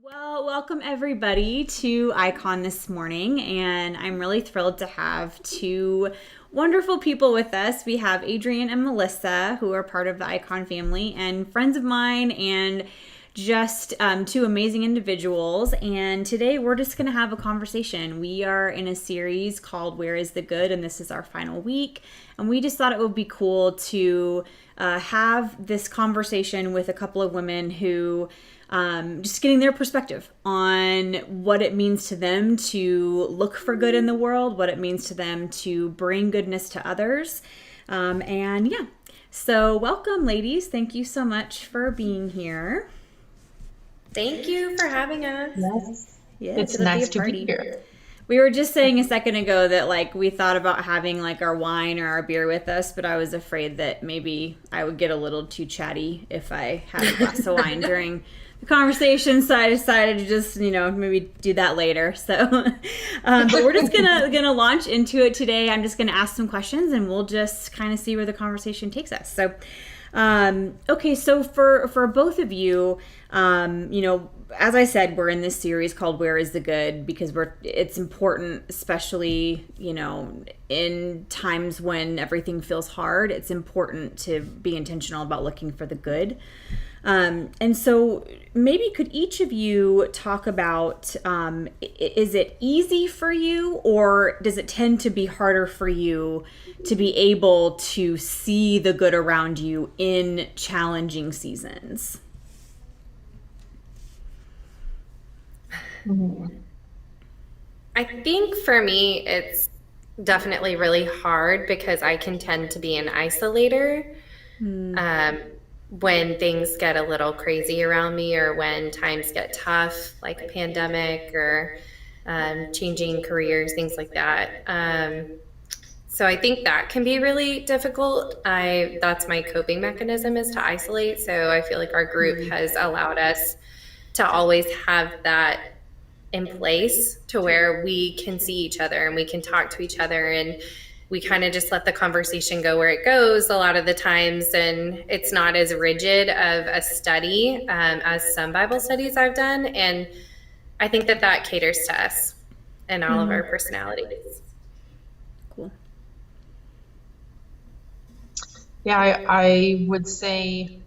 Well, welcome everybody to Icon this morning, and I'm really thrilled to have two wonderful people with us. We have Adrienne and Melissa, who are part of the Icon family and friends of mine, and just two amazing individuals. And today we're just going to have a conversation. We are in a series called Where is the Good? And this is our final week. And we just thought it would be cool to have this conversation with a couple of women who just getting their perspective on what it means to them to look for good in the world, what it means to them to bring goodness to others. And yeah, so welcome, ladies. Thank you so much for being here. Thank you for having us. Yes, It's nice to be here. We were just saying a second ago that we thought about having our wine or our beer with us, but I was afraid that maybe I would get a little too chatty if I had a glass of wine during the conversation, so I decided to just maybe do that later. So but we're just gonna launch into it today. I'm just gonna ask some questions and we'll just kind of see where the conversation takes us. So okay, so for both of you, as I said, we're in this series called Where is the Good? Because it's important, especially, in times when everything feels hard, it's important to be intentional about looking for the good. And so maybe could each of you talk about, is it easy for you, or does it tend to be harder for you to be able to see the good around you in challenging seasons? I think for me, it's definitely really hard because I can tend to be an isolator. When things get a little crazy around me, or when times get tough, like a pandemic or changing careers, things like that. So I think that can be really difficult. That's my coping mechanism, is to isolate. So I feel like our group has allowed us to always have that in place to where we can see each other and we can talk to each other, and we kind of just let the conversation go where it goes a lot of the times. And it's not as rigid of a study as some Bible studies I've done. And I think that caters to us and all of our personalities. Cool. Yeah, I would say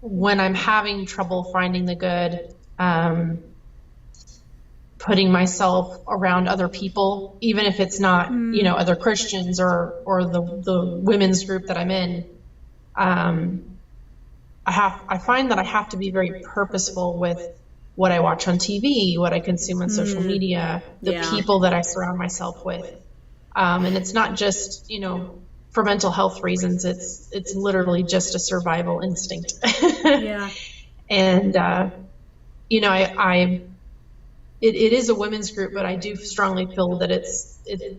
when I'm having trouble finding the good, putting myself around other people, even if it's not, other Christians or the women's group that I'm in, I find that I have to be very purposeful with what I watch on TV, what I consume on social media, the people that I surround myself with. And it's not just, for mental health reasons, it's literally just a survival instinct. Yeah. And, it is a women's group, but I do strongly feel that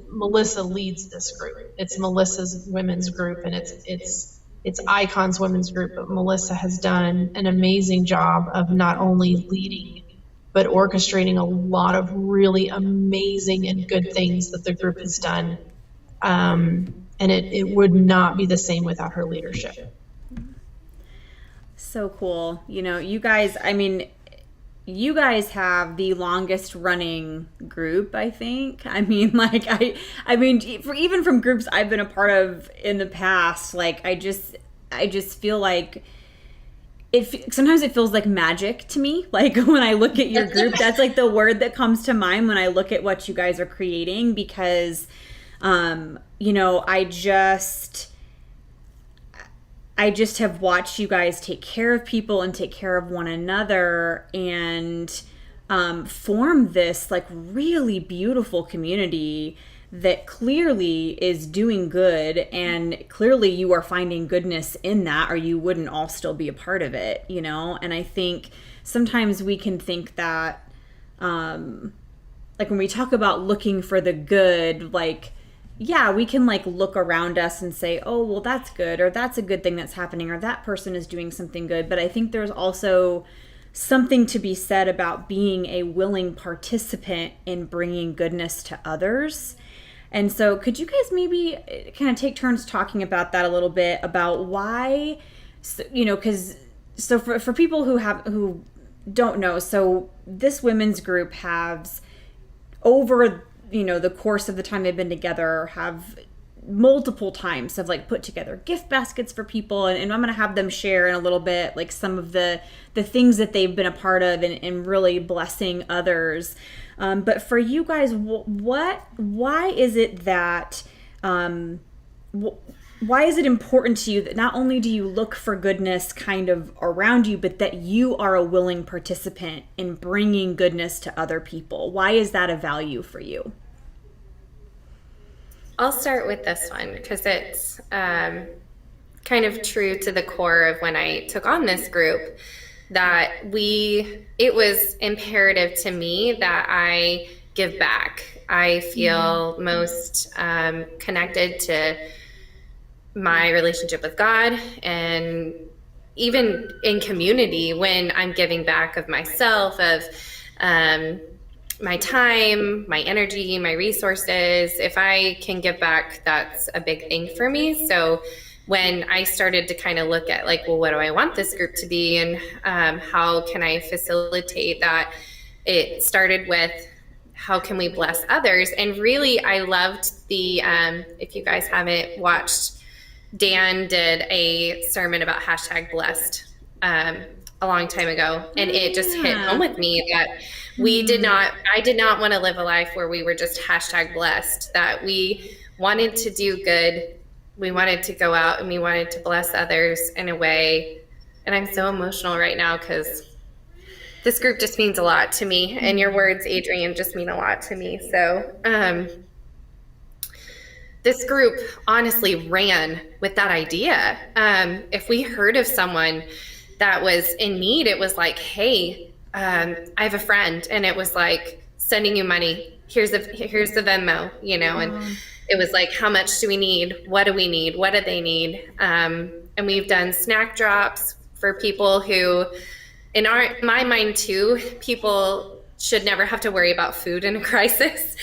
Melissa leads this group. It's Melissa's women's group, and it's Icon's women's group, but Melissa has done an amazing job of not only leading, but orchestrating a lot of really amazing and good things that the group has done. And it would not be the same without her leadership. So cool. You guys have the longest running group, I think. Even from groups I've been a part of in the past, I just feel like sometimes it feels like magic to me. When I look at your group, that's the word that comes to mind when I look at what you guys are creating, because I just have watched you guys take care of people and take care of one another, and form this really beautiful community that clearly is doing good, and clearly you are finding goodness in that, or you wouldn't all still be a part of it, And I think sometimes we can think that when we talk about looking for the good, yeah, we can look around us and say, oh, well, that's good, or that's a good thing that's happening, or that person is doing something good. But I think there's also something to be said about being a willing participant in bringing goodness to others. And so could you guys maybe kind of take turns talking about that a little bit, about why, because for people who don't know, so this women's group has, over, the course of the time they've been together, have multiple times have like put together gift baskets for people, and I'm going to have them share in a little bit like some of the things that they've been a part of and really blessing others. But for you guys, why is it that why is it important to you that not only do you look for goodness kind of around you, but that you are a willing participant in bringing goodness to other people? Why is that a value for you? I'll start with this one because it's kind of true to the core of when I took on this group, that it was imperative to me that I give back. I feel most connected to my relationship with God, and even in community when I'm giving back of myself, of my time, my energy, my resources. If I can give back, that's a big thing for me. So when I started to kind of look at like, well, what do I want this group to be, and how can I facilitate that, it started with how can we bless others. And really, I loved the, if you guys haven't watched, Dan did a sermon about #blessed a long time ago. And it just hit home with me that I did not want to live a life where we were just #blessed, that we wanted to do good. We wanted to go out and we wanted to bless others in a way. And I'm so emotional right now because this group just means a lot to me. And your words, Adrienne, just mean a lot to me. So, this group honestly ran with that idea. If we heard of someone that was in need, it was like, hey, I have a friend, and it was like sending you money. Here's the Venmo, and it was like, how much do we need? What do we need? What do they need? And we've done snack drops for people who, in my mind too, people should never have to worry about food in a crisis,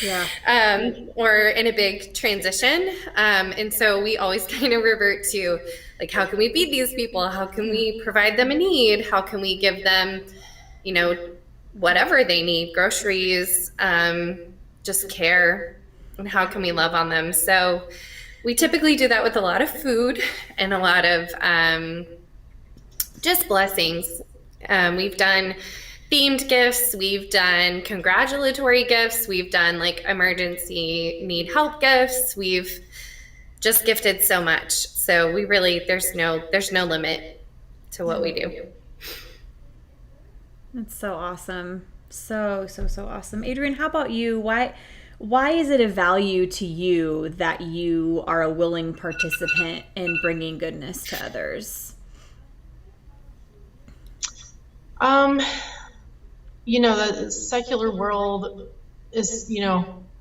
or in a big transition. And so we always kind of revert to like, how can we feed these people? How can we provide them a need? How can we give them, whatever they need, groceries, just care, and how can we love on them? So we typically do that with a lot of food and a lot of just blessings. We've done themed gifts, we've done congratulatory gifts, we've done like emergency need help gifts, we've just gifted so much. So we really, there's no limit to what we do. That's so awesome. So awesome. Adrienne, how about you? Why is it a value to you that you are a willing participant in bringing goodness to others? The secular world is,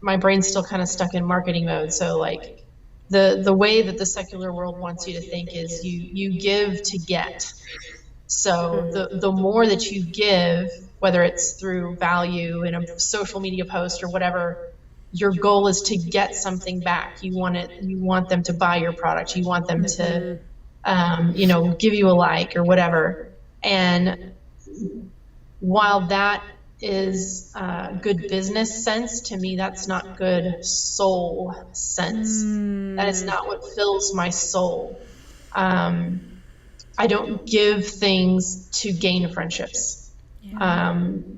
my brain's still kind of stuck in marketing mode. So like the way that the secular world wants you to think is you give to get. So the more that you give, whether it's through value in a social media post or whatever, your goal is to get something back. You want them to buy your product. You want them to, give you a like or whatever. And while that is good business sense, to me, that's not good soul sense. That is not what fills my soul. I don't give things to gain friendships.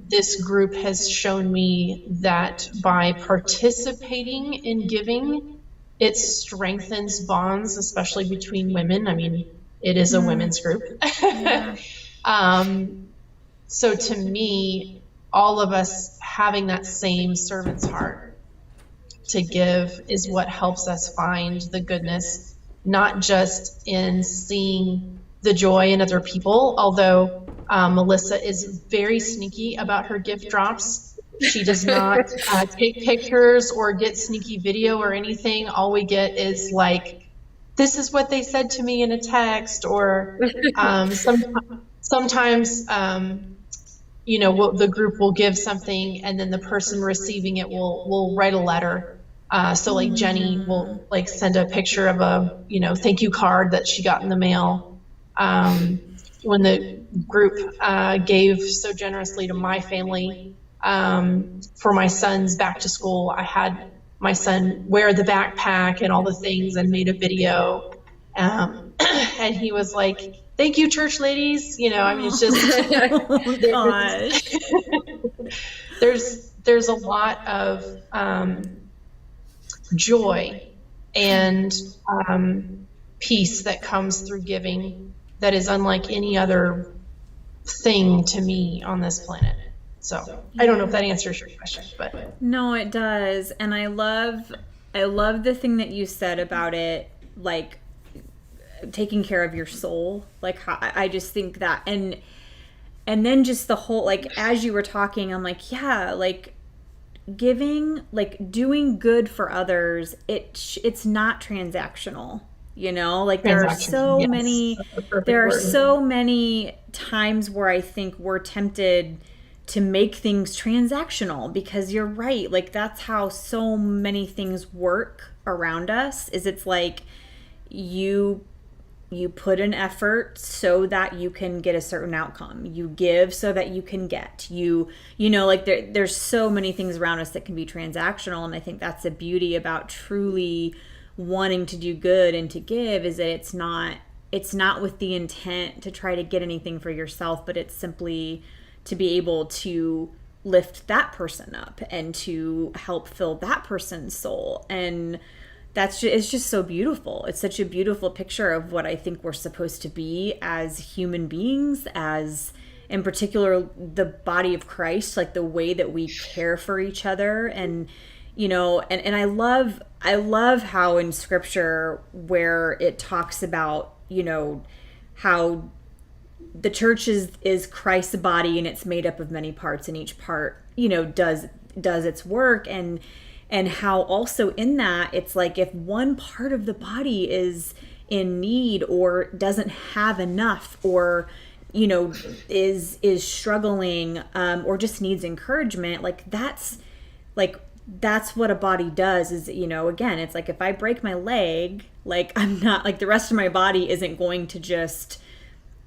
This group has shown me that by participating in giving, it strengthens bonds, especially between women. I mean, it is a women's group. So to me, all of us having that same servant's heart to give is what helps us find the goodness, not just in seeing the joy in other people, although Melissa is very sneaky about her gift drops. She does not take pictures or get sneaky video or anything. All we get is like, this is what they said to me in a text, or sometimes the group will give something and then the person receiving it will write a letter. So like Jenny will like send a picture of a, thank you card that she got in the mail. group gave so generously to my family for my son's back to school. I had my son wear the backpack and all the things and made a video. And he was like, "Thank you, church ladies." I mean, it's just, there's a lot of joy and peace that comes through giving that is unlike any other thing to me on this planet. So I don't know if that answers your question, but no, it does. And I love the thing that you said about it, like taking care of your soul. Like, how, I just think that, and then just the whole, like, as you were talking, I'm like, yeah, like giving, like doing good for others, it's not transactional. Like there are so many times where I think we're tempted to make things transactional, because you're right, like that's how so many things work around us. It's like you put an effort so that you can get a certain outcome. You give so that you can get. Like there's so many things around us that can be transactional, and I think that's the beauty about truly wanting to do good and to give, is that it's not with the intent to try to get anything for yourself, but it's simply to be able to lift that person up and to help fill that person's soul. And it's just so beautiful. It's such a beautiful picture of what I think we're supposed to be as human beings, as in particular the body of Christ, like the way that we care for each other. And and I love how in scripture where it talks about, how the church is Christ's body and it's made up of many parts, and each part, does its work, and how also in that it's like if one part of the body is in need or doesn't have enough, or is struggling, or just needs encouragement, that's what a body does. Is again, it's like if I break my leg, like I'm not, like the rest of my body isn't going to just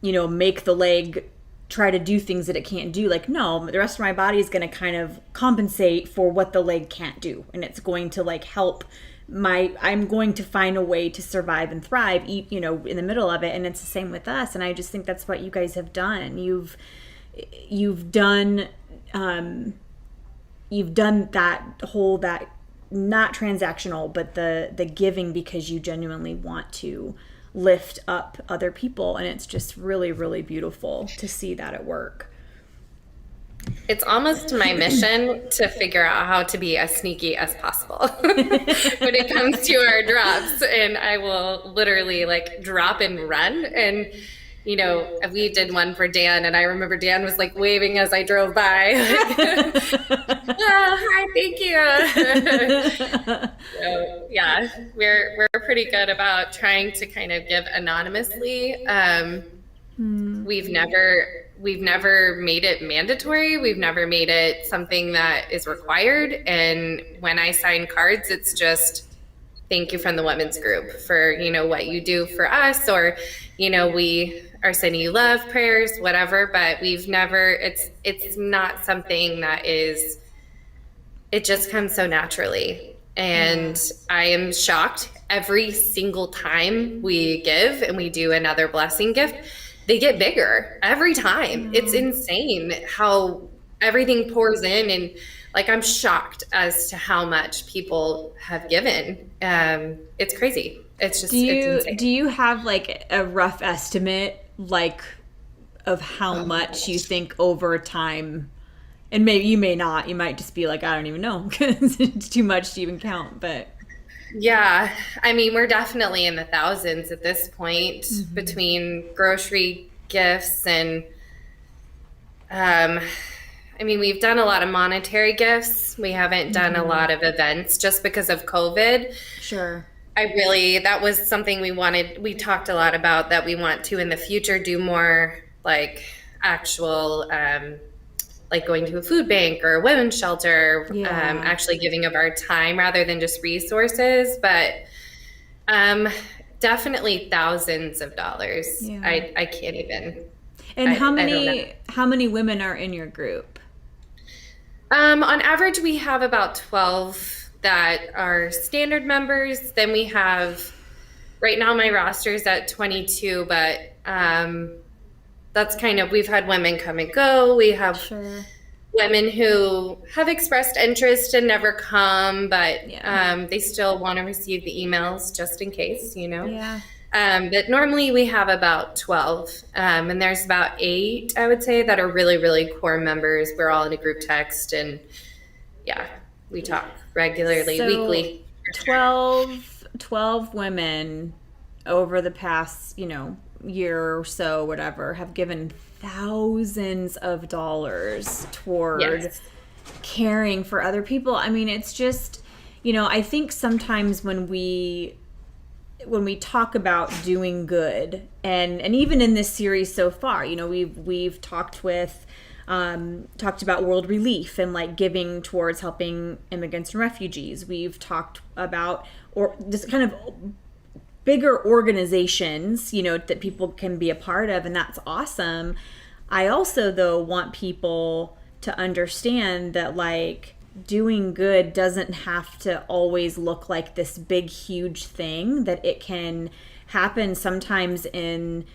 make the leg try to do things that it can't do. Like, no, the rest of my body is going to kind of compensate for what the leg can't do, and it's going to like help I'm going to find a way to survive and thrive, in the middle of it. And it's the same with us. And I just think that's what you guys have done. You've done that not transactional, but the giving, because you genuinely want to lift up other people. And it's just really, really beautiful to see that at work. It's almost my mission to figure out how to be as sneaky as possible when it comes to our drops. And I will literally like drop and run. And, we did one for Dan, and I remember Dan was like waving as I drove by. Oh, hi, thank you. So, yeah, we're pretty good about trying to kind of give anonymously. We've never made it mandatory. We've never made it something that is required. And when I sign cards, it's just thank you from the women's group for, what you do for us, or, we are sending you love prayers, whatever, but we've never, it's not something that it just comes so naturally. And I am shocked every single time we give and we do another blessing gift. They get bigger every time. It's insane how everything pours in, and like I'm shocked as to how much people have given. It's crazy. It's just it's insane. Do you have like a rough estimate like of how much you think over time? And maybe you may not. You might just be like, I don't even know, because it's too much to even count. But yeah, I mean, we're definitely in the thousands at this point, between grocery gifts and, we've done a lot of monetary gifts. We haven't done a lot of events just because of COVID. Sure. That was something we talked a lot about, that we want to in the future do more like actual, like going to a food bank or a women's shelter, actually giving of our time rather than just resources. But definitely thousands of dollars. Yeah. I can't even And I don't know. how many women are in your group? On average, we have about 12 that are standard members. Then we have, right now my roster is at 22, but that's kind of, we've had women come and go. We have Sure. women who have expressed interest and never come, but Yeah. they still want to receive the emails just in case, you know. Yeah. But normally we have about 12, and there's about 8, I would say, that are really, really core members. We're all in a group text, and yeah, we talk regularly, So, weekly. 12 women over the past, year or so, whatever, have given thousands of dollars toward Yes. caring for other people. I mean, it's just, I think sometimes when we talk about doing good, and even in this series so far, we've talked about world relief and like giving towards helping immigrants and refugees. We've talked about or just kind of bigger organizations, that people can be a part of, and that's awesome. I also, though, want people to understand that like doing good doesn't have to always look like this big, huge thing, that it can happen sometimes in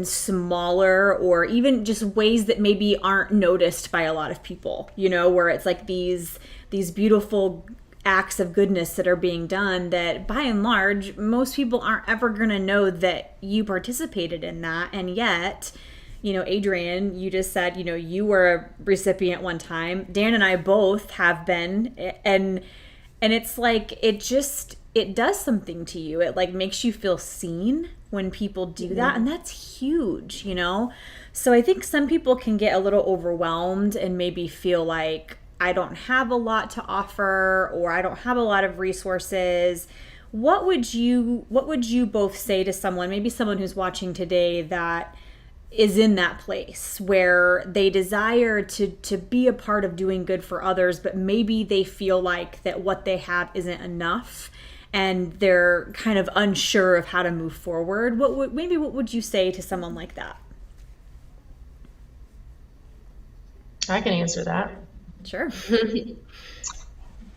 smaller or even just ways that maybe aren't noticed by a lot of people, where it's like these beautiful acts of goodness that are being done that by and large most people aren't ever going to know that you participated in that. And yet, Adrienne, you just said, you were a recipient one time. Dan and I both have been, and it's like it does something to you. It like makes you feel seen when people do that, and that's huge, So I think some people can get a little overwhelmed and maybe feel like I don't have a lot to offer, or I don't have a lot of resources. What would you both say to someone, maybe someone who's watching today that is in that place where they desire to be a part of doing good for others, but maybe they feel like that what they have isn't enough and they're kind of unsure of how to move forward? What would you say to someone like that? I can answer that. Sure.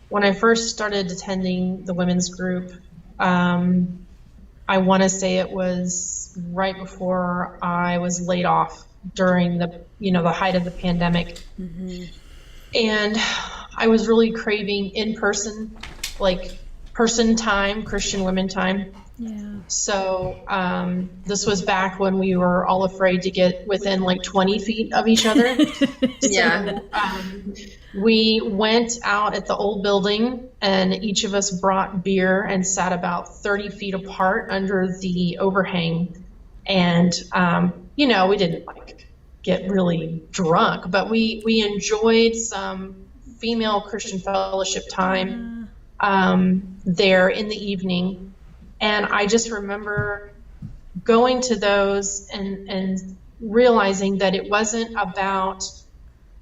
When I first started attending the women's group, I want to say it was right before I was laid off during the height of the pandemic. Mm-hmm. And I was really craving in-person, like person time, Christian women time. Yeah. So this was back when we were all afraid to get within like 20 feet of each other. Yeah. So we went out at the old building, and each of us brought beer and sat about 30 feet apart under the overhang. And, we didn't like get really drunk, but we enjoyed some female Christian fellowship time there in the evening. And I just remember going to those and realizing that it wasn't about,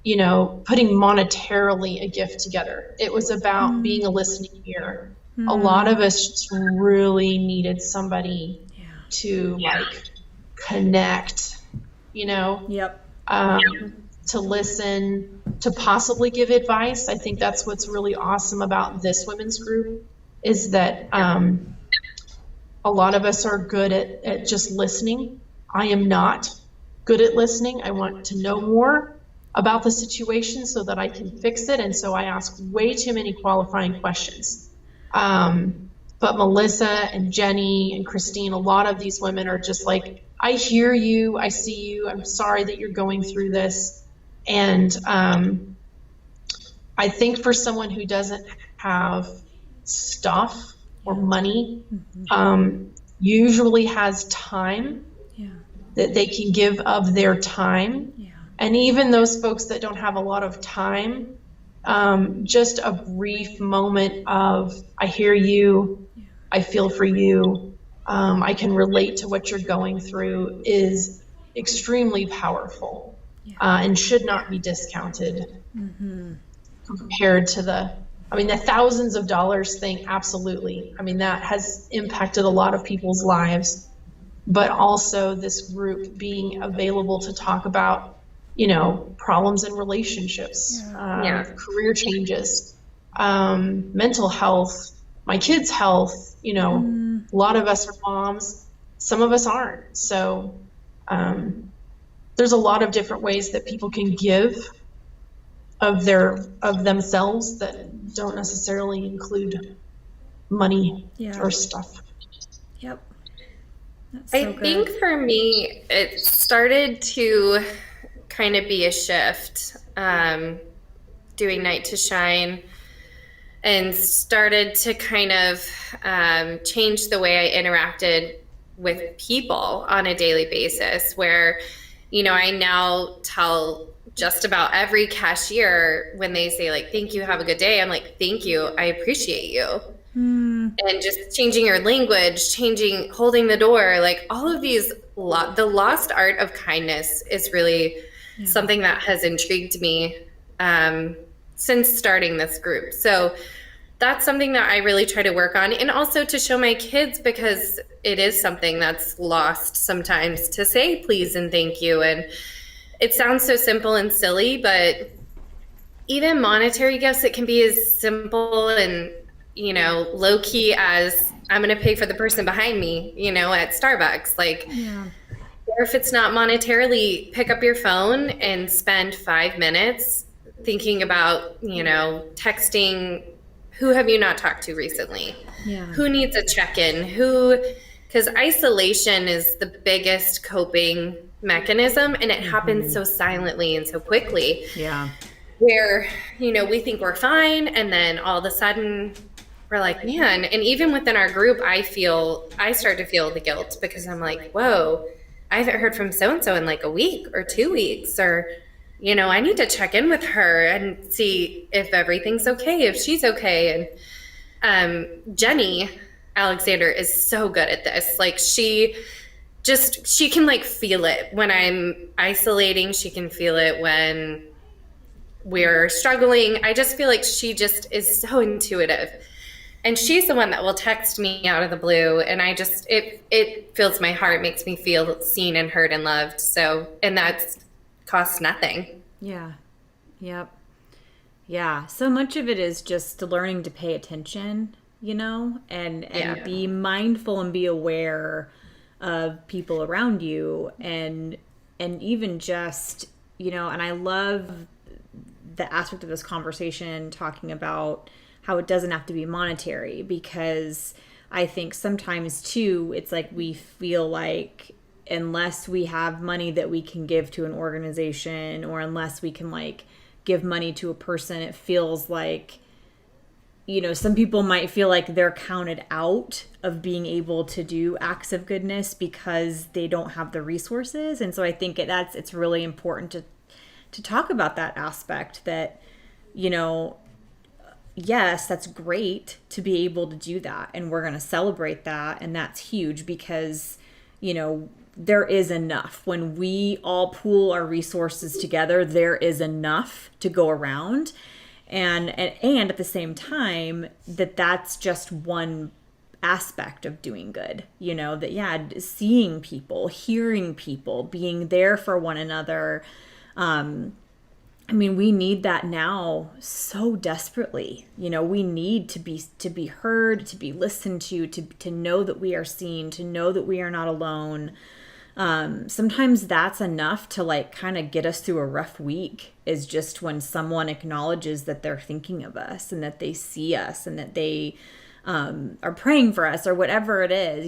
putting monetarily a gift together. It was about being a listening ear. A lot of us just really needed somebody to like connect, Yep. to listen, to possibly give advice. I think that's what's really awesome about this women's group is that a lot of us are good at just listening. I am not good at listening. I want to know more about the situation so that I can fix it. And so I ask way too many qualifying questions. But Melissa and Jenny and Christine, a lot of these women are just like, I hear you, I see you, I'm sorry that you're going through this. And I think for someone who doesn't have stuff or money, usually has time that they can give of their time. And even those folks that don't have a lot of time, just a brief moment of, I hear you, I feel for you, I can relate to what you're going through is extremely powerful and should not be discounted compared to the thousands of dollars thing. Absolutely. That has impacted a lot of people's lives. but also this group being available to talk about, problems in relationships, career changes, mental health, my kids' health. A lot of us are moms, some of us aren't. So there's a lot of different ways that people can give of themselves that don't necessarily include money or stuff. Yep. I think for me, it started to kind of be a shift, doing Night to Shine, and started to kind of change the way I interacted with people on a daily basis, where, I now tell just about every cashier when they say like, thank you, have a good day. I'm like, thank you, I appreciate you. And just changing your language, holding the door, like all of these, the lost art of kindness is really something that has intrigued me since starting this group. So that's something that I really try to work on, and also to show my kids, because it is something that's lost sometimes, to say please and thank you. And it sounds so simple and silly, but even monetary gifts, it can be as simple and low key as, I'm going to pay for the person behind me, at Starbucks. Like, or if it's not monetarily, pick up your phone and spend 5 minutes thinking about, texting, who have you not talked to recently? Who needs a check-in? Because isolation is the biggest coping mechanism, and it happens so silently and so quickly. Where, we think we're fine, and then all of a sudden we're like, man. And even within our group, I start to feel the guilt, because I'm like, whoa, I haven't heard from so-and-so in like a week or 2 weeks, or, I need to check in with her and see if everything's okay, if she's okay. And Jenny Alexander is so good at this. Like, she can like feel it when I'm isolating. She can feel it when we're struggling. I just feel like she just is so intuitive. And she's the one that will text me out of the blue. And it fills my heart, makes me feel seen and heard and loved. So, and that costs nothing. Yeah. Yep. Yeah. So much of it is just learning to pay attention, and be mindful and be aware of people around you. And even just, and I love the aspect of this conversation talking about how it doesn't have to be monetary, because I think sometimes too, it's like we feel like unless we have money that we can give to an organization, or unless we can like give money to a person, it feels like, some people might feel like they're counted out of being able to do acts of goodness because they don't have the resources. And so I think it's really important to talk about that aspect, that, yes, that's great to be able to do that. And we're going to celebrate that. And that's huge, because, there is enough. When we all pool our resources together, there is enough to go around. And at the same time, that's just one aspect of doing good, seeing people, hearing people, being there for one another. We need that now so desperately. We need to be heard, to be listened to know that we are seen, to know that we are not alone. Sometimes that's enough to like kind of get us through a rough week, is just when someone acknowledges that they're thinking of us and that they see us and that they are praying for us, or whatever it is.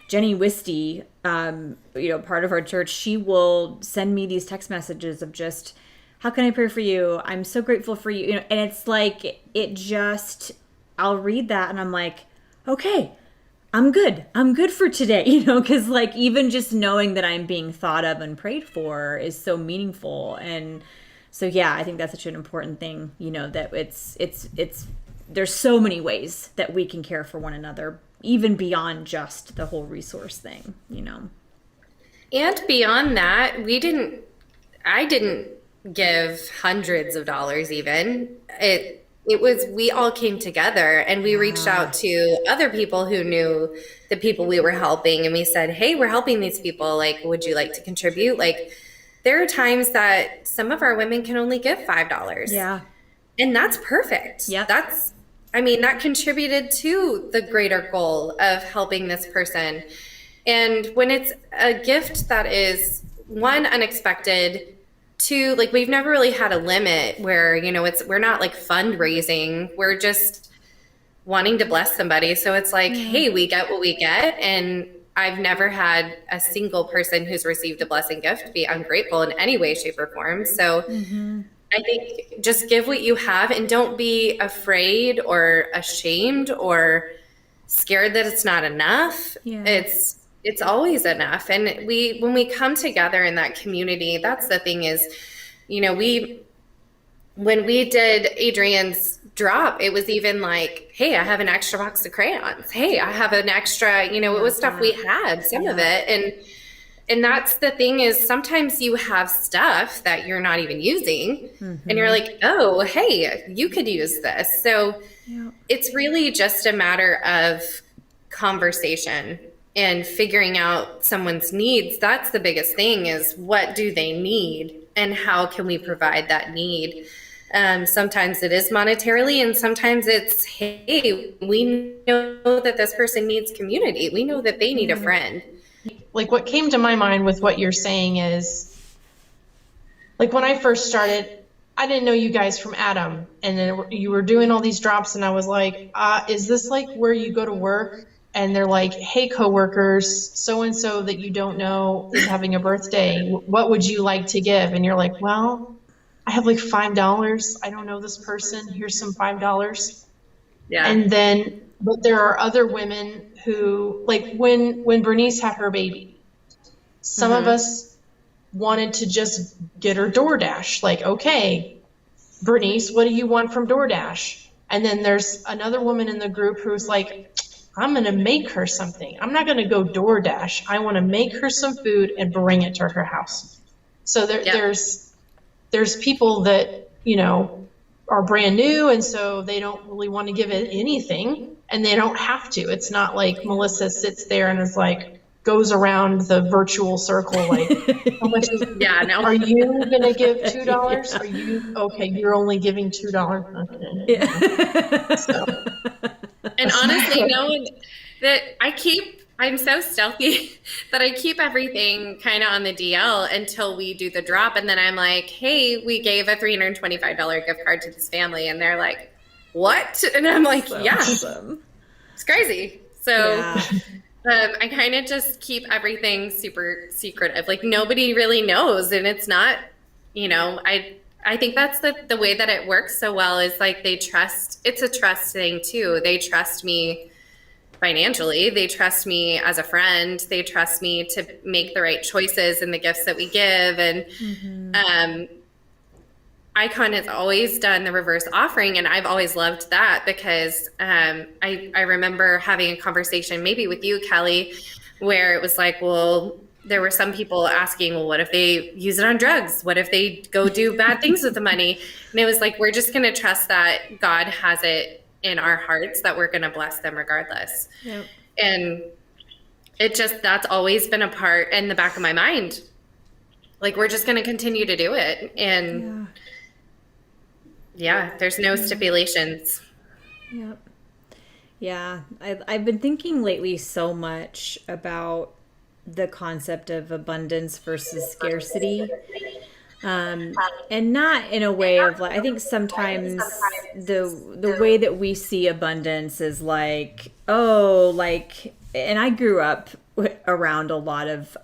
Jenny Wisty, part of our church, she will send me these text messages of just, how can I pray for you? I'm so grateful for you. And it's like, I'll read that and I'm like, okay, I'm good for today, because like even just knowing that I'm being thought of and prayed for is so meaningful. And so, yeah, I think that's such an important thing, that it's there's so many ways that we can care for one another, even beyond just the whole resource thing, And beyond that, I didn't give hundreds of dollars even. we all came together and we reached out to other people who knew the people we were helping. And we said, hey, we're helping these people. Like, would you like to contribute? Like, there are times that some of our women can only give $5. Yeah. And that's perfect. Yeah. That contributed to the greater goal of helping this person. And when it's a gift that is, one, unexpected, two, like, we've never really had a limit where, we're not like fundraising. We're just wanting to bless somebody. So it's like, hey, we get what we get. And I've never had a single person who's received a blessing gift be ungrateful in any way, shape, or form. So I think just give what you have and don't be afraid or ashamed or scared that it's not enough. Yeah. It's always enough. And when we come together in that community, that's the thing is, when we did Adrian's drop, it was even like, hey, I have an extra box of crayons. Hey, I have an extra, it was stuff we had, some of it. And that's the thing is sometimes you have stuff that you're not even using and you're like, oh, hey, you could use this. So it's really just a matter of conversation and figuring out someone's needs. That's the biggest thing is what do they need and how can we provide that need? Sometimes it is monetarily and sometimes it's, hey, we know that this person needs community. We know that they need a friend. Like what came to my mind with what you're saying is, like when I first started, I didn't know you guys from Adam, and then you were doing all these drops, and I was like, is this like where you go to work? And they're like, hey, coworkers, so-and-so that you don't know is having a birthday. What would you like to give? And you're like, well, I have like $5. I don't know this person. Here's some $5. Yeah. And then, but there are other women who, like when Bernice had her baby, some of us wanted to just get her DoorDash. Like, okay, Bernice, what do you want from DoorDash? And then there's another woman in the group who's like, I'm going to make her something. I'm not going to go DoorDash. I want to make her some food and bring it to her house. So there's people that, are brand new, and so they don't really want to give it anything, and they don't have to. It's not like Melissa sits there and is like, goes around the virtual circle, like, how much is, are you going to give $2? Are you, okay, you're only giving $2. Okay. Yeah. So. And honestly, I'm so stealthy that I keep everything kind of on the DL until we do the drop. And then I'm like, hey, we gave a $325 gift card to this family. And they're like, what? And I'm like, Awesome. It's crazy. So I kind of just keep everything super secretive. Like nobody really knows. And it's not, I think that's the way that it works so well is like it's a trust thing too. They trust me financially. They trust me as a friend. They trust me to make the right choices in the gifts that we give. And Icon has always done the reverse offering, and I've always loved that because I remember having a conversation maybe with you, Kelly, where it was like, well, there were some people asking, well, what if they use it on drugs? What if they go do bad things with the money? And it was like, we're just going to trust that God has it in our hearts that we're going to bless them regardless. Yep. And that's always been a part in the back of my mind. Like, we're just going to continue to do it. And there's no stipulations. Yep. Yeah. I've been thinking lately so much about the concept of abundance versus scarcity. And not in a way of like, I think sometimes the way that we see abundance is like, and I grew up around a lot of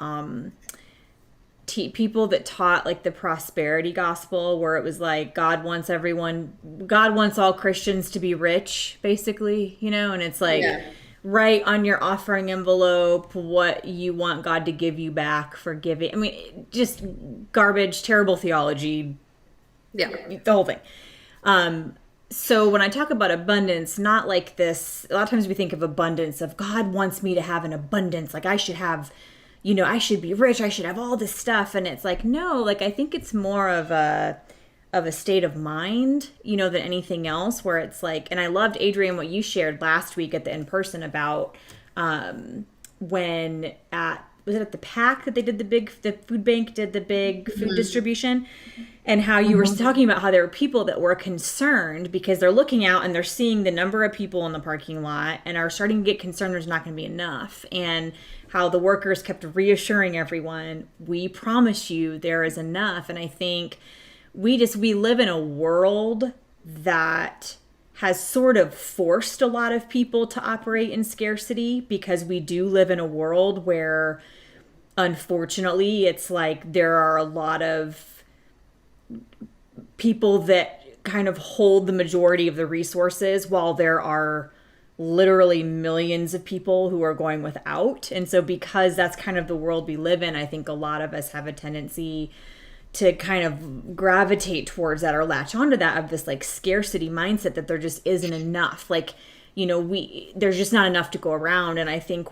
people that taught like the prosperity gospel, where it was like God wants all Christians to be rich, basically, and it's like, write on your offering envelope what you want God to give you back for giving. I mean, just garbage, terrible theology. Yeah. The whole thing. So when I talk about abundance, not like this, a lot of times we think of abundance of God wants me to have an abundance. Like I should have, I should be rich. I should have all this stuff. And it's like, no, like I think it's more of a state of mind, than anything else, where it's like, and I loved, Adrienne, what you shared last week at the in-person about when was it at the PAC that they did the food bank did the big food distribution, and how you were talking about how there were people that were concerned because they're looking out and they're seeing the number of people in the parking lot and are starting to get concerned there's not going to be enough, and how the workers kept reassuring everyone, we promise you there is enough. And I think we live in a world that has sort of forced a lot of people to operate in scarcity, because we do live in a world where, unfortunately, it's like there are a lot of people that kind of hold the majority of the resources, while there are literally millions of people who are going without. And so because that's kind of the world we live in, I think a lot of us have a tendency to kind of gravitate towards that or latch onto that, of this like scarcity mindset that there just isn't enough. Like, there's just not enough to go around. And I think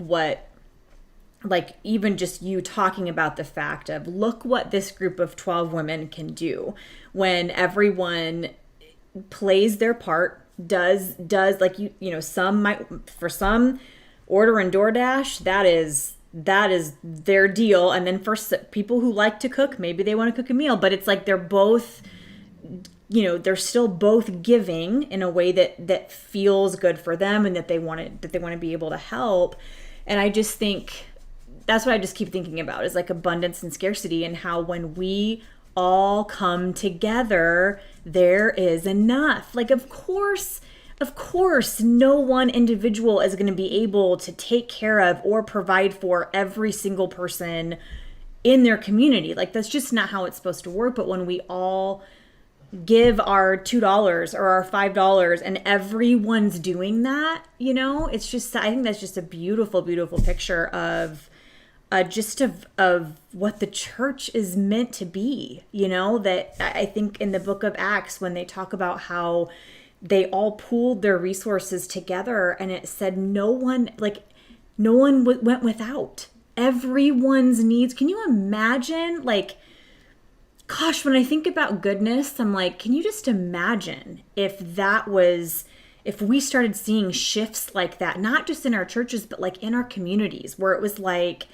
even just you talking about the fact of, look what this group of 12 women can do when everyone plays their part, does like, some might, for some, order and DoorDash, that is their deal. And then for people who like to cook, maybe they want to cook a meal, but it's like they're both, they're still both giving in a way that feels good for them, and that they want to be able to help. And I just think that's what I just keep thinking about, is like abundance and scarcity, and how when we all come together, there is enough. Like, of course, no one individual is going to be able to take care of or provide for every single person in their community. Like, that's just not how it's supposed to work. But when we all give our $2 or our $5 and everyone's doing that, it's just, I think that's just a beautiful, beautiful picture of of what the church is meant to be. That I think in the book of Acts, when they talk about how they all pooled their resources together, and it said no one went without. Everyone's needs. Can you imagine? Like, gosh, when I think about goodness, I'm like, can you just imagine if we started seeing shifts like that, not just in our churches, but like in our communities, where it was like,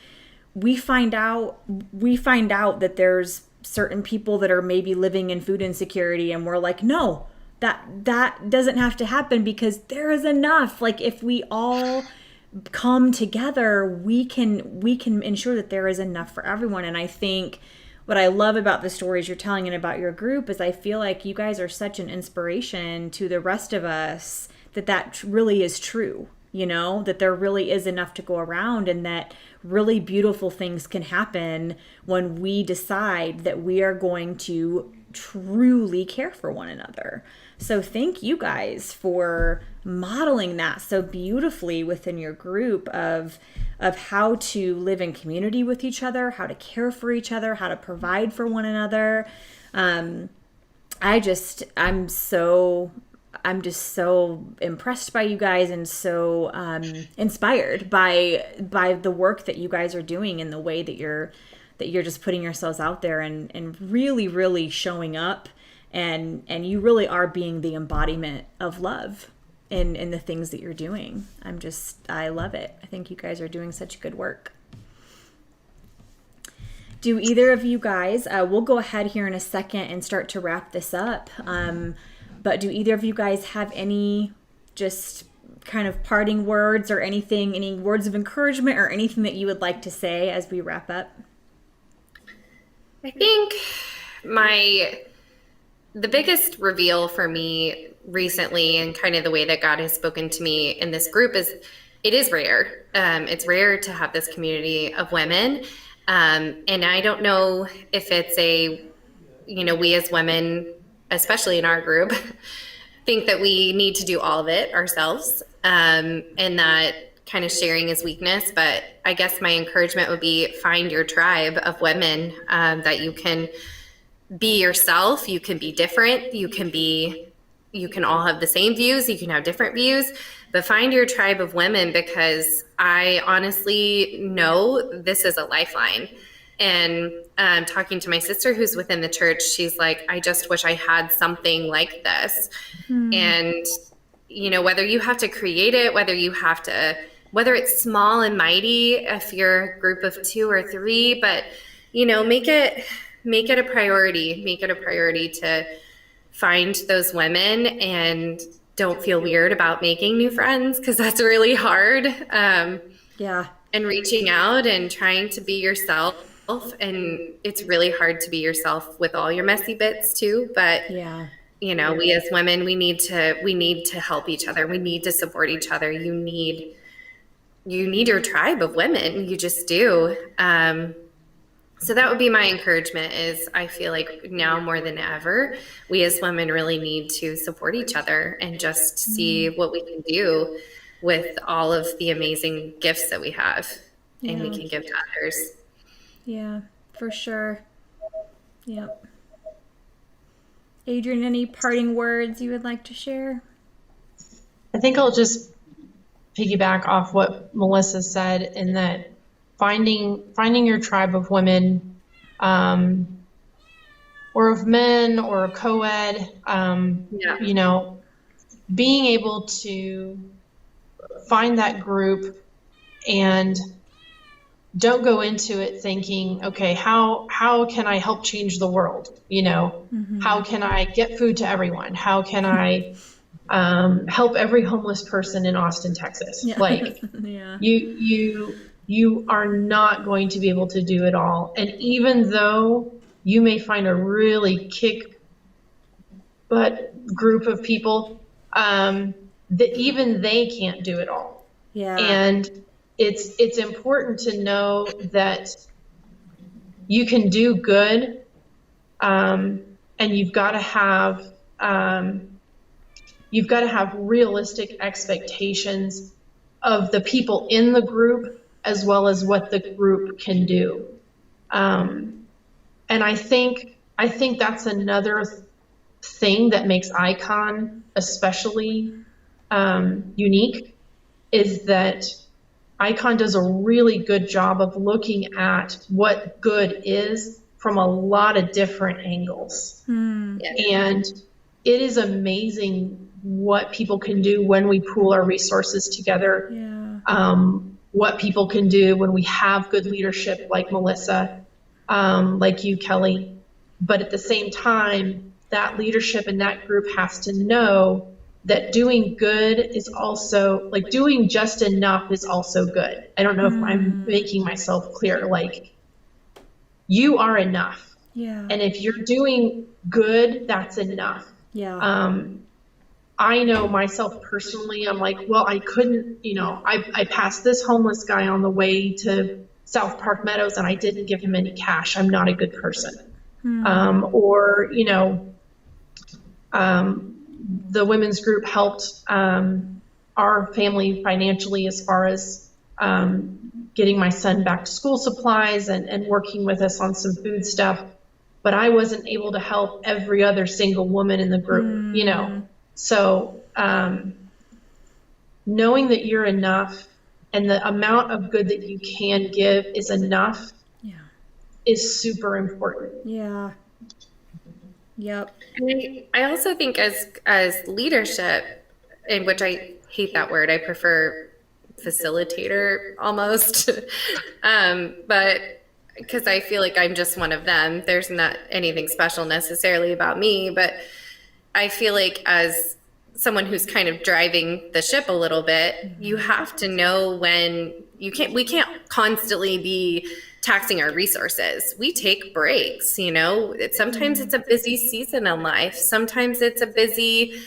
we find out that there's certain people that are maybe living in food insecurity, and we're like, no, that doesn't have to happen, because there is enough. Like, if we all come together, we can ensure that there is enough for everyone. And I think what I love about the stories you're telling and about your group is, I feel like you guys are such an inspiration to the rest of us that really is true. That there really is enough to go around, and that really beautiful things can happen when we decide that we are going to truly care for one another. So thank you guys for modeling that so beautifully within your group of how to live in community with each other, how to care for each other, how to provide for one another. I'm just so impressed by you guys, and so inspired by the work that you guys are doing, and the way that you're just putting yourselves out there and really, really showing up, and you really are being the embodiment of love in the things that you're doing. I love it. I think you guys are doing such good work. Do either of you guys, we'll go ahead here in a second and start to wrap this up. But do either of you guys have any just kind of parting words or anything, any words of encouragement or anything that you would like to say as we wrap up? I think the biggest reveal for me recently, and kind of the way that God has spoken to me in this group, is it is rare. It's rare to have this community of women. And I don't know if it's we as women, especially in our group, think that we need to do all of it ourselves, and that kind of sharing is weakness. But I guess my encouragement would be, find your tribe of women, that you can be yourself, you can be different, you can all have the same views, you can have different views, but find your tribe of women, because I honestly know this is a lifeline. And talking to my sister who's within the church, she's like, I just wish I had something like this. And, you know, whether you have to create it, whether it's small and mighty, if you're a group of 2 or 3, but, you know, make it a priority to find those women, and don't feel weird about making new friends, because that's really hard. Yeah. And reaching out and trying to be yourself. And it's really hard to be yourself with all your messy bits too. But, you know, we as women, we need to help each other. We need to support each other. You need your tribe of women. You just do. So that would be my encouragement, is I feel like now more than ever, we as women really need to support each other and just see what we can do with all of the amazing gifts that we have and we can give to others. Yeah, for sure. Yep. Adrienne, any parting words you would like to share? I think I'll just piggyback off what Melissa said, in that finding your tribe of women, or of men, or a co-ed, you know, being able to find that group, and don't go into it thinking, okay, how can I help change the world? You know, how can I get food to everyone? How can I help every homeless person in Austin, Texas? Like, you are not going to be able to do it all. And even though you may find a really kick butt group of people, that even they can't do it all. Yeah. And it's important to know that you can do good, and you've got to have realistic expectations of the people in the group, as well as what the group can do. And I think that's another thing that makes Icon especially unique, is that Icon does a really good job of looking at what good is from a lot of different angles. And it is amazing what people can do when we pool our resources together. What people can do when we have good leadership like Melissa, like you, Kelly. But at the same time, that leadership in that group has to know that doing good is also, like, doing just enough is also good. I don't know if I'm making myself clear. Like, you are enough. And if you're doing good, that's enough. I know myself personally, I'm like, well, I couldn't, you know, I passed this homeless guy on the way to South Park Meadows and I didn't give him any cash. I'm not a good person. Or, you know, the women's group helped our family financially as far as getting my son back to school supplies and working with us on some food stuff. But I wasn't able to help every other single woman in the group, you know. So knowing that you're enough and the amount of good that you can give is enough is super important. And I also think as leadership, in which I hate that word, I prefer facilitator almost, but because I feel like I'm just one of them. There's not anything special necessarily about me, but I feel like as someone who's kind of driving the ship a little bit, you have to know when we can't constantly be taxing our resources. We take breaks, you know. Sometimes it's a busy season in life. Sometimes it's a busy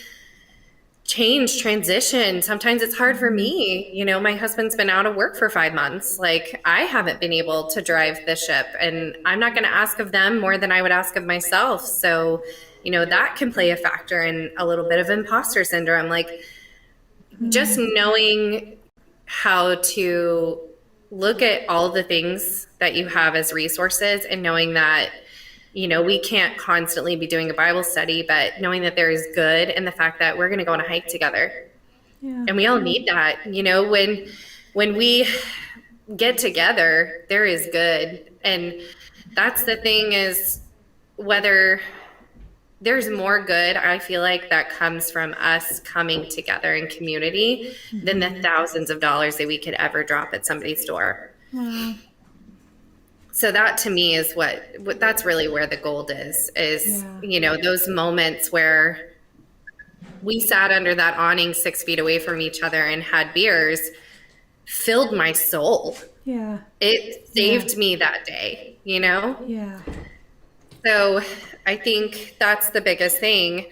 transition. Sometimes it's hard for me. You know, my husband's been out of work for 5 months. Like, I haven't been able to drive the ship, and I'm not going to ask of them more than I would ask of myself. So, you know, that can play a factor in a little bit of imposter syndrome. Like, just knowing how to look at all the things that you have as resources, and knowing that, you know, we can't constantly be doing a Bible study, but knowing that there is good in the fact that we're going to go on a hike together. And we all need that. You know, when we get together, there is good. And that's the thing, is whether there's more good, I feel like, that comes from us coming together in community than the thousands of dollars that we could ever drop at somebody's door. Wow. So that to me is what that's really where the gold is, those moments where we sat under that awning 6 feet away from each other and had beers filled my soul. Yeah. It saved me that day, Yeah. So I think that's the biggest thing,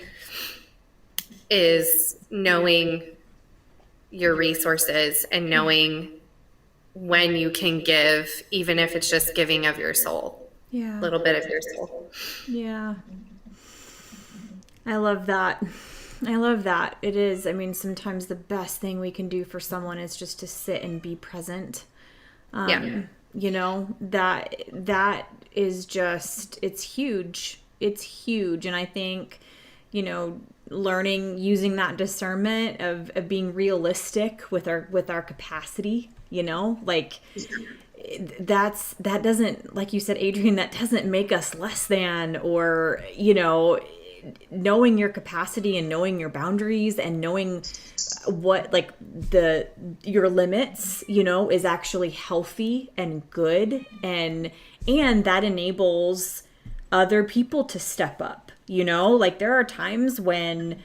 is knowing your resources and knowing when you can give, even if it's just giving of your soul. Yeah. A little bit of your soul. Yeah. I love that. I love that. It is. I mean, sometimes the best thing we can do for someone is just to sit and be present. That is just, it's huge. It's huge. And I think, learning, using that discernment of being realistic with our capacity, that doesn't, like you said, Adrienne, that doesn't make us less than, or, knowing your capacity and knowing your boundaries and knowing what, like, your limits, is actually healthy and good, and that enables other people to step up. Like, there are times when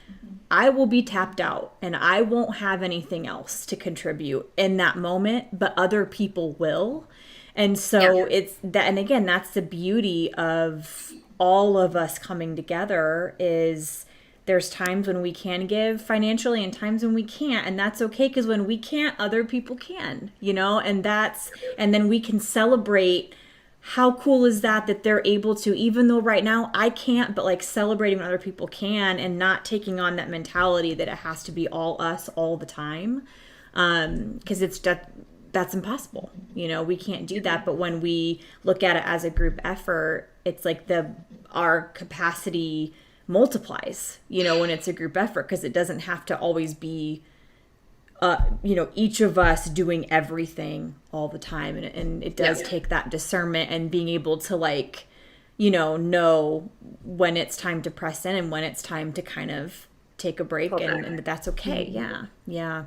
I will be tapped out and I won't have anything else to contribute in that moment, but other people will. And so it's that, and again, that's the beauty of all of us coming together, is there's times when we can give financially and times when we can't, and that's okay, because when we can't, other people can, and then we can celebrate. How cool is that they're able to, even though right now I can't, but like celebrating when other people can, and not taking on that mentality that it has to be all us all the time. Because that's impossible. We can't do that. But when we look at it as a group effort, it's like our capacity multiplies, when it's a group effort, because it doesn't have to always be each of us doing everything all the time. And it does take that discernment and being able to, like, know when it's time to press in and when it's time to kind of take a break, and that's okay. Yeah. Yeah.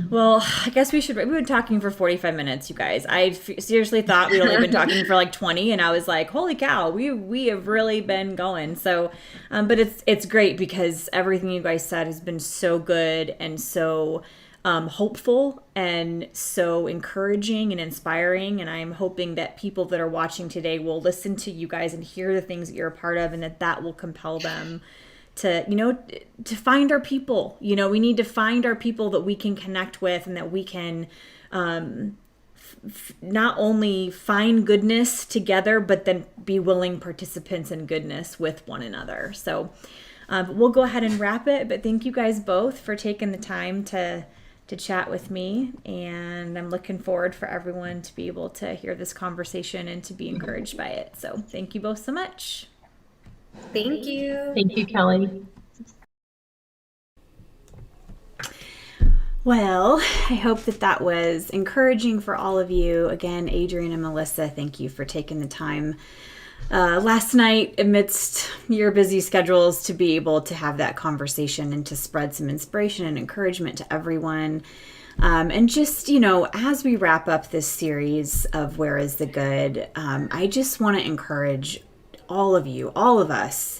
Well, I guess we've been talking for 45 minutes, you guys. I seriously thought we'd only been talking for like 20, and I was like, holy cow, we have really been going. So, but it's great, because everything you guys said has been so good and so hopeful and so encouraging and inspiring. And I'm hoping that people that are watching today will listen to you guys and hear the things that you're a part of, and that will compel them to find our people. We need to find our people that we can connect with, and that we can not only find goodness together, but then be willing participants in goodness with one another. So we'll go ahead and wrap it. But thank you guys both for taking the time to chat with me. And I'm looking forward for everyone to be able to hear this conversation and to be encouraged by it. So thank you both so much. Thank you. Thank you, Kelly. Well, I hope that was encouraging for all of you. Again, Adrienne and Melissa, thank you for taking the time last night amidst your busy schedules to be able to have that conversation and to spread some inspiration and encouragement to everyone. And just, as we wrap up this series of Where is the Good, I just want to encourage all of you, all of us,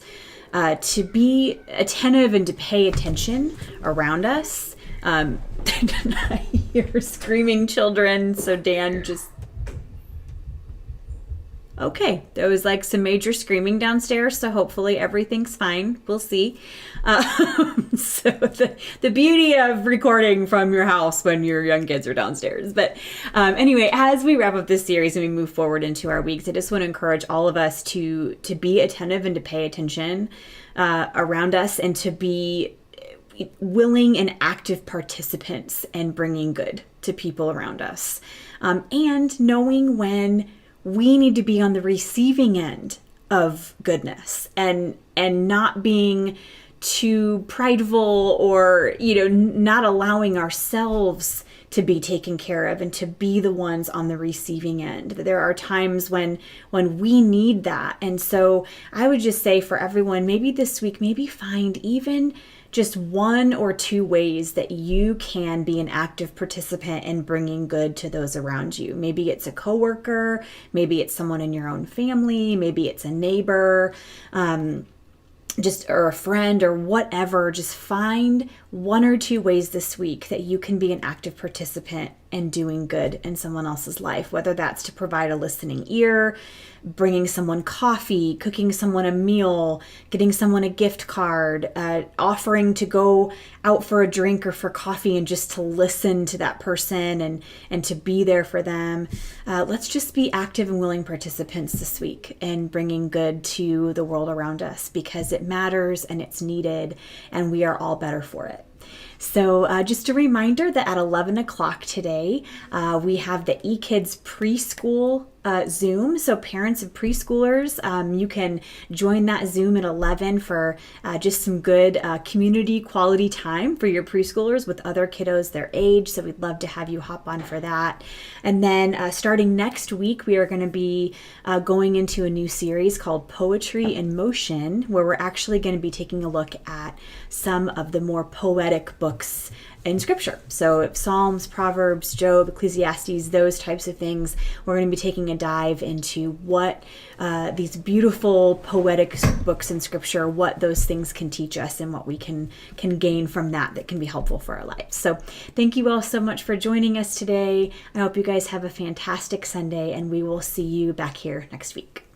to be attentive and to pay attention around us. I hear screaming children, so Dan just... Okay, there was like some major screaming downstairs, so hopefully everything's fine. We'll see. So the beauty of recording from your house when your young kids are downstairs. But anyway, as we wrap up this series and we move forward into our weeks, I just want to encourage all of us to be attentive and to pay attention around us, and to be willing and active participants in bringing good to people around us, and knowing when we need to be on the receiving end of goodness, and not being too prideful, or not allowing ourselves to be taken care of and to be the ones on the receiving end. There are times when we need that. And so I would just say for everyone, maybe this week, maybe find even just 1 or 2 ways that you can be an active participant in bringing good to those around you. Maybe it's a coworker, maybe it's someone in your own family, maybe it's a neighbor, or a friend or whatever. Just find 1 or 2 ways this week that you can be an active participant in doing good in someone else's life, whether that's to provide a listening ear, bringing someone coffee, cooking someone a meal, getting someone a gift card, offering to go out for a drink or for coffee and just to listen to that person and to be there for them. Let's just be active and willing participants this week in bringing good to the world around us, because it matters and it's needed and we are all better for it. So just a reminder that at 11 o'clock today, we have the eKids preschool Zoom. So parents of preschoolers, you can join that Zoom at 11 for just some good community quality time for your preschoolers with other kiddos their age. So we'd love to have you hop on for that. And then starting next week, we are going to be going into a new series called Poetry in Motion, where we're actually going to be taking a look at some of the more poetic books in Scripture. So Psalms, Proverbs, Job, Ecclesiastes, those types of things. We're going to be taking a dive into what these beautiful poetic books in Scripture, what those things can teach us and what we can gain from that can be helpful for our lives. So thank you all so much for joining us today. I hope you guys have a fantastic Sunday, and we will see you back here next week.